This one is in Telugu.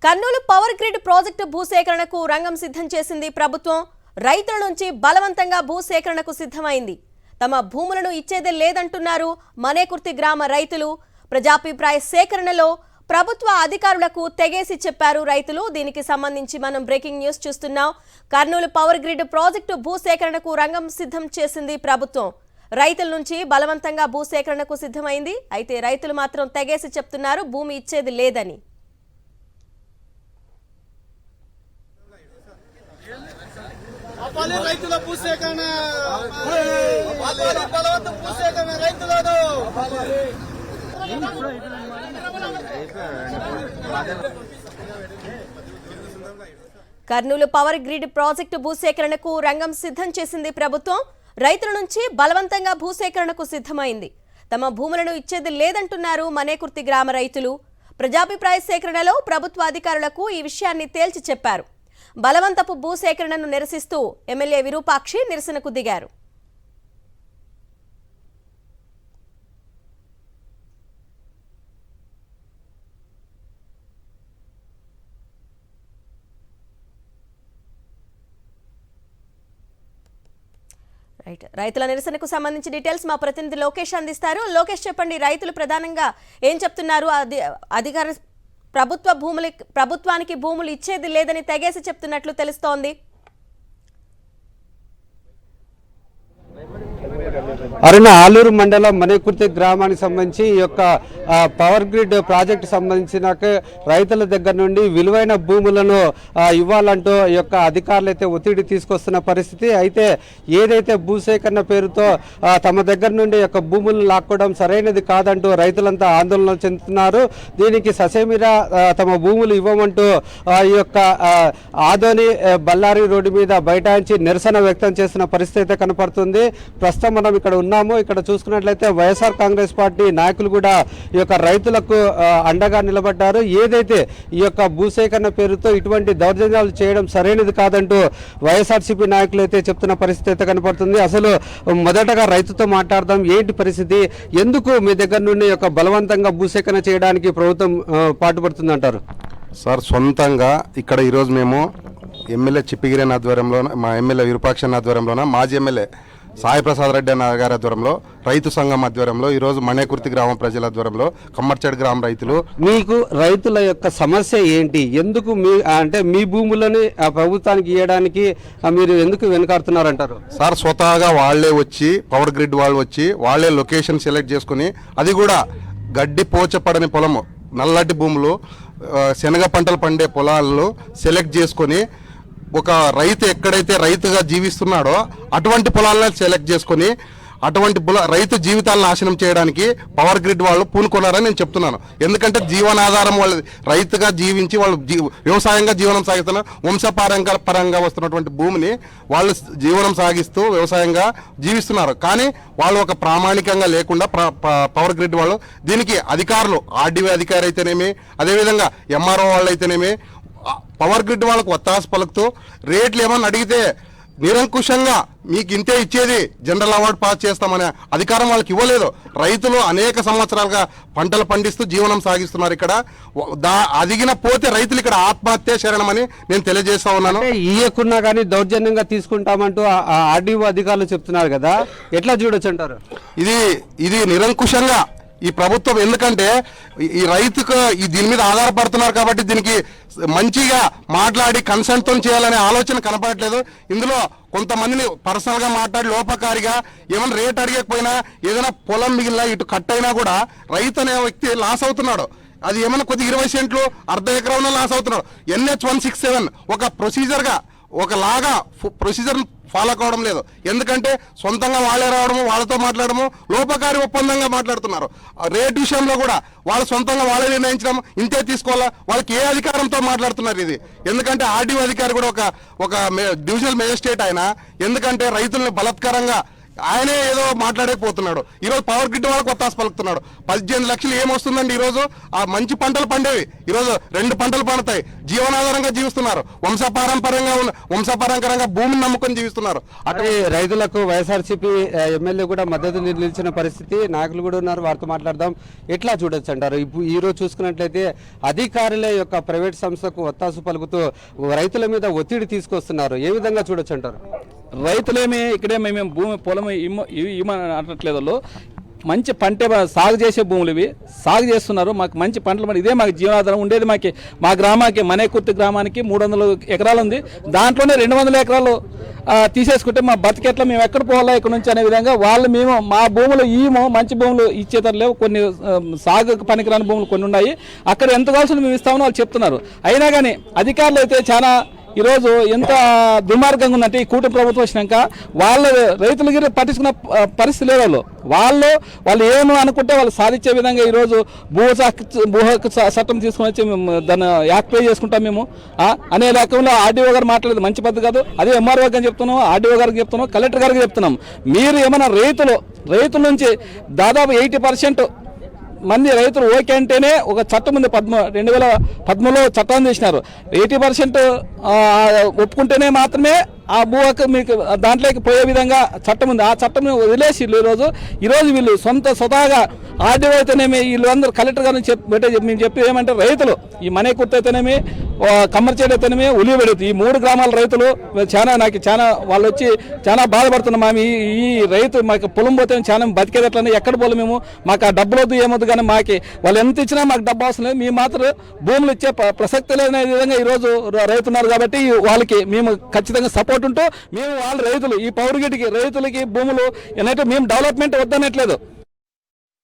కర్నూలు పవర్ గ్రిడ్ ప్రాజెక్టు భూసేకరణకు రంగం సిద్ధం చేసింది ప్రభుత్వం. రైతుల నుంచి బలవంతంగా భూసేకరణకు సిద్ధమైంది. తమ భూములను ఇచ్చేదే లేదంటున్నారు మనేకుర్తి గ్రామ రైతులు. ప్రజాభిప్రాయ సేకరణలో ప్రభుత్వ అధికారులకు తెగేసి చెప్పారు రైతులు. దీనికి సంబంధించి మనం బ్రేకింగ్ న్యూస్ చూస్తున్నాం. కర్నూలు పవర్ గ్రిడ్ ప్రాజెక్టు భూసేకరణకు రంగం సిద్ధం చేసింది ప్రభుత్వం. రైతుల నుంచి బలవంతంగా భూసేకరణకు సిద్ధమైంది. అయితే రైతులు మాత్రం తెగేసి చెప్తున్నారు భూమి ఇచ్చేది లేదని. రైతుల భూసేకరణ బలవంతం భూసేకరణ రైతులను కర్నూలు పవర్ గ్రిడ్ ప్రాజెక్టు భూసేకరణకు రంగం సిద్ధం చేసింది ప్రభుత్వం. రైతుల నుంచి బలవంతంగా భూసేకరణకు సిద్ధమైంది. తమ భూములను ఇచ్చేది లేదంటున్నారు మనేకుర్తి గ్రామ రైతులు. ప్రజాభిప్రాయ సేకరణలో ప్రభుత్వ అధికారులకు ఈ విషయాన్ని తేల్చి చెప్పారు. బలవంతపు భూసేకరణను నిరసిస్తూ ఎమ్మెల్యే విరూపాక్షి నిరసనకు దిగారు. రైతుల నిరసనకు సంబంధించి డీటెయిల్స్ మా ప్రతినిధి లోకేష్ అందిస్తారు. లోకేష్, చెప్పండి, రైతులు ప్రధానంగా ఏం చెప్తున్నారు? అధికార ప్రభుత్వానికి భూములు ఇచ్చేది లేదని తెగేసి చెప్తున్నట్లు తెలుస్తోంది. అరుణ, ఆలూరు మండలం మనేకుర్తి గ్రామానికి సంబంధించి ఈ యొక్క పవర్ గ్రిడ్ ప్రాజెక్టు సంబంధించిన రైతుల దగ్గర నుండి విలువైన భూములను ఇవ్వాలంటూ ఈ యొక్క అధికారులు అయితే ఒత్తిడి తీసుకొస్తున్న పరిస్థితి. అయితే ఏదైతే భూసేకరణ పేరుతో తమ దగ్గర నుండి యొక్క భూములను లాక్కోవడం సరైనది కాదంటూ రైతులంతా ఆందోళన చెందుతున్నారు. దీనికి ససేమిరా తమ భూములు ఇవ్వమంటూ ఈ యొక్క ఆదోని బళ్ళారి రోడ్డు మీద బైఠాయించి నిరసన వ్యక్తం చేస్తున్న పరిస్థితి అయితే కనపడుతుంది. ప్రస్తుతం మనం ఇక్కడ ఉన్నాము. ఇక్కడ చూసుకున్నట్లయితే వైఎస్ఆర్ కాంగ్రెస్ పార్టీ నాయకులు కూడా ఈ యొక్క రైతులకు అండగా నిలబడ్డారు. ఏదైతే ఈ యొక్క భూసేకరణ పేరుతో ఇటువంటి దౌర్జన్యాలు చేయడం సరైనది కాదంటూ వైఎస్ఆర్సీపీ నాయకులు అయితే చెప్తున్న పరిస్థితి అయితే కనపడుతుంది. అసలు మొదటగా రైతుతో మాట్లాడదాం. ఏంటి పరిస్థితి? ఎందుకు మీ దగ్గర నుండి యొక్క బలవంతంగా భూసేకరణ చేయడానికి ప్రభుత్వం పాటుపడుతుంది అంటారు? సార్, సొంతంగా ఇక్కడ ఈరోజు మేము ఎమ్మెల్యే చిప్పిగిరి ఆధ్వర్యంలోన, మా ఎమ్మెల్యే విరూపాక్ష ఆధ్వర్యంలోన, మాజీ ఎమ్మెల్యే సాయి ప్రసాద్ రెడ్డి గారి ఆధ్వర్యంలో, రైతు సంఘం ఆధ్వర్యంలో, ఈరోజు మనేకుర్తి గ్రామ ప్రజల ఆధ్వర్యంలో, కమ్మర్చేడు గ్రామ రైతులు. మీకు రైతుల యొక్క సమస్య ఏంటి? ఎందుకు మీ భూములని ప్రభుత్వానికి ఇవ్వడానికి మీరు ఎందుకు వెనుకాడుతున్నారంటారు? సార్, స్వతహాగా వాళ్లే వచ్చి, పవర్ గ్రిడ్ వాళ్ళు వచ్చి వాళ్ళే లొకేషన్ సెలెక్ట్ చేసుకుని, అది కూడా గడ్డి పోచపడని పొలము, నల్లటి భూములు, శనగ పంటలు పండే పొలాల్లో సెలెక్ట్ చేసుకొని, ఒక రైతు ఎక్కడైతే రైతుగా జీవిస్తున్నాడో అటువంటి పొలాలను సెలెక్ట్ చేసుకొని అటువంటి రైతు జీవితాలను నాశనం చేయడానికి పవర్ గ్రిడ్ వాళ్ళు పూనుకున్నారని నేను చెప్తున్నాను. ఎందుకంటే జీవనాధారం వాళ్ళు రైతుగా జీవించి వాళ్ళు వ్యవసాయంగా జీవనం సాగిస్తున్న పరంగా వస్తున్నటువంటి భూమిని వాళ్ళు జీవనం సాగిస్తూ వ్యవసాయంగా జీవిస్తున్నారు. కానీ వాళ్ళు ఒక ప్రామాణికంగా లేకుండా పవర్ గ్రిడ్ వాళ్ళు దీనికి అధికారులు, ఆర్డీఓ అధికారి అయితేనేమి, అదేవిధంగా ఎంఆర్ఓ వాళ్ళు అయితేనేమి, పవర్ గ్రిడ్ వాళ్ళకు ఒత్తాస పలుకుతూ రేట్లు ఏమన్నా అడిగితే నిరంకుశంగా మీకు ఇంతే ఇచ్చేది, జనరల్ అవార్డు పాస్ చేస్తామనే అధికారం వాళ్ళకి ఇవ్వలేదు. రైతులు అనేక సంవత్సరాలుగా పంటలు పండిస్తూ జీవనం సాగిస్తున్నారు. ఇక్కడ అదిగిన పోతే రైతులు ఇక్కడ ఆత్మహత్య శరణమని నేను తెలియజేస్తా ఉన్నాను. ఇయ్యకున్నా కానీ దౌర్జన్యంగా తీసుకుంటామంటూ ఆర్డీఓ అధికారులు చెప్తున్నారు కదా, ఎట్లా చూడొచ్చు అంటారు? ఇది నిరంకుశంగా ఈ ప్రభుత్వం, ఎందుకంటే ఈ రైతుకు దీని మీద ఆధారపడుతున్నారు కాబట్టి దీనికి మంచిగా మాట్లాడి కన్సెంట్తో చేయాలనే ఆలోచన కనపడట్లేదు. ఇందులో కొంతమందిని పర్సనల్గా మాట్లాడి లోపకారిగా ఏమైనా రేట్ అడిగకపోయినా, ఏదైనా పొలం మిగిలిన ఇటు కట్ అయినా కూడా రైతు అనే వ్యక్తి లాస్ అవుతున్నాడు. అది ఏమైనా కొద్ది 20 సెంట్లు, అర్ధ ఎకరం లాస్ అవుతున్నాడు. NH 167 ఒక ప్రొసీజర్గా, ఒకలాగా ప్రొసీజర్ ఫాలో కావడం లేదు. ఎందుకంటే సొంతంగా వాళ్ళే రావడము, వాళ్ళతో మాట్లాడము, లోపకారి ఒప్పందంగా మాట్లాడుతున్నారు. రేట్ విషయంలో కూడా వాళ్ళు సొంతంగా వాళ్ళే నిర్ణయించడం, ఇంతే తీసుకోవాలా, వాళ్ళకి ఏ అధికారంతో మాట్లాడుతున్నారు ఇది? ఎందుకంటే ఆర్డీఓ అధికారి కూడా ఒక డివిజనల్ మేజిస్ట్రేట్ ఆయన. ఎందుకంటే రైతులను బలత్కారంగా ఆయనే ఏదో మాట్లాడకపోతున్నాడు. ఈరోజు పవర్ గ్రిడ్ వాళ్ళకి కొత్త పలుకుతున్నాడు. 18 లక్షలు ఏమొస్తుందండి ఈరోజు? ఆ మంచి పంటలు పండేవి ఈరోజు 2 పంటలు పండుతాయి. జీవనాధారంగా జీవిస్తున్నారు. వంశపారంపరంగా భూమిని నమ్ముకొని జీవిస్తున్నారు. అటు రైతులకు వైఎస్ఆర్సీపీ ఎమ్మెల్యే కూడా మద్దతు నిలిచిన పరిస్థితి, నాయకులు కూడా ఉన్నారు, వారితో మాట్లాడదాం. ఎట్లా చూడొచ్చు అంటారు? ఈ రోజు చూసుకున్నట్లయితే అధికారుల యొక్క ప్రైవేట్ సంస్థకు ఒత్తాసు పలుకుతూ రైతుల మీద ఒత్తిడి తీసుకొస్తున్నారు. ఏ విధంగా చూడొచ్చు అంటారు? రైతులేమి ఇక్కడే మేము భూమి పొలం అనట్లేదు. వాళ్ళు మంచి పంట సాగు చేసే భూములు ఇవి సాగు చేస్తున్నారు. మాకు మంచి పంటలు ఇదే మాకు జీవనాధారం ఉండేది. మా గ్రామానికి మనేకుర్తి గ్రామానికి 300 ఎకరాలు ఉంది. దాంట్లోనే 200 ఎకరాలు తీసేసుకుంటే మా బతికెట్లా, మేము ఎక్కడ పోవాలా ఇక్కడ నుంచి అనే విధంగా వాళ్ళు మేము మా భూములు మంచి భూములు ఇచ్చేతరు లేవు. కొన్ని సాగు పనికిరాని భూములు కొన్ని ఉన్నాయి. అక్కడ ఎంత కావాల్సిన మేము ఇస్తామని వాళ్ళు చెప్తున్నారు. అయినా కానీ అధికారులు అయితే చాలా ఈరోజు ఎంత దుర్మార్గంగా ఉందంటే, ఈ కూటమి ప్రభుత్వం వచ్చినాక వాళ్ళ రైతులకి పట్టించుకున్న పరిస్థితి లేదు. వాళ్ళు ఏమో అనుకుంటే వాళ్ళు సాధించే విధంగా ఈరోజు భూ హక్కు చట్టం తీసుకుని వచ్చి మేము దాన్ని యాక్టివే చేసుకుంటాం మేము అనే రకంలో ఆర్డీఓ గారు మాట్లాడేది మంచి పద్ధతి కాదు. అదే ఎంఆర్ఓ గారికి చెప్తున్నాం, ఆర్డీఓ గారికి చెప్తున్నాం, కలెక్టర్ గారికి చెప్తున్నాం. మీరు ఏమైనా రైతుల నుంచి దాదాపు 80% మంది రైతులు ఓకే అంటేనే ఒక చట్టం ఉంది. 2013లో చట్టాన్ని చేసినారు. 80% ఒప్పుకుంటేనే మాత్రమే ఆ భూ హక్కు మీకు దాంట్లోకి పోయే విధంగా చట్టం ఉంది. ఆ చట్టం వదిలేసి ఈరోజు వీళ్ళు స్వతహాగా ఆర్డీఓ అయితేనేమి వీళ్ళందరూ కలెక్టర్ గారిని మేము చెప్పి ఏమంటే రైతులు ఈ మనేకుర్తి అయితేనేమి, కమ్మర్చేడు అయితేనేమి, ఉలివెడుతు ఈ 3 గ్రామాల రైతులు చాలా వాళ్ళు వచ్చి చాలా బాధపడుతున్నాం. మేము ఈ రైతు మాకు పొలం పోతే చాలా బతికేదట్లనే ఎక్కడ పోలే మేము, మాకు ఆ డబ్బులు వద్దు ఏమొద్దు, కానీ వాళ్ళు ఎంత ఇచ్చినా మాకు డబ్బు అవసరం లేదు, మేము మాత్రం భూములు ఇచ్చే ప్రసక్తి లేదనే విధంగా ఈరోజు రైతున్నారు. కాబట్టి వాళ్ళకి మేము ఖచ్చితంగా సపోర్ట్ ఉంటూ మేము వాళ్ళ రైతులు ఈ పౌరుగిటికి రైతులకి భూములు ఏంటంటే మేము డెవలప్మెంట్ వద్దనట్లేదు.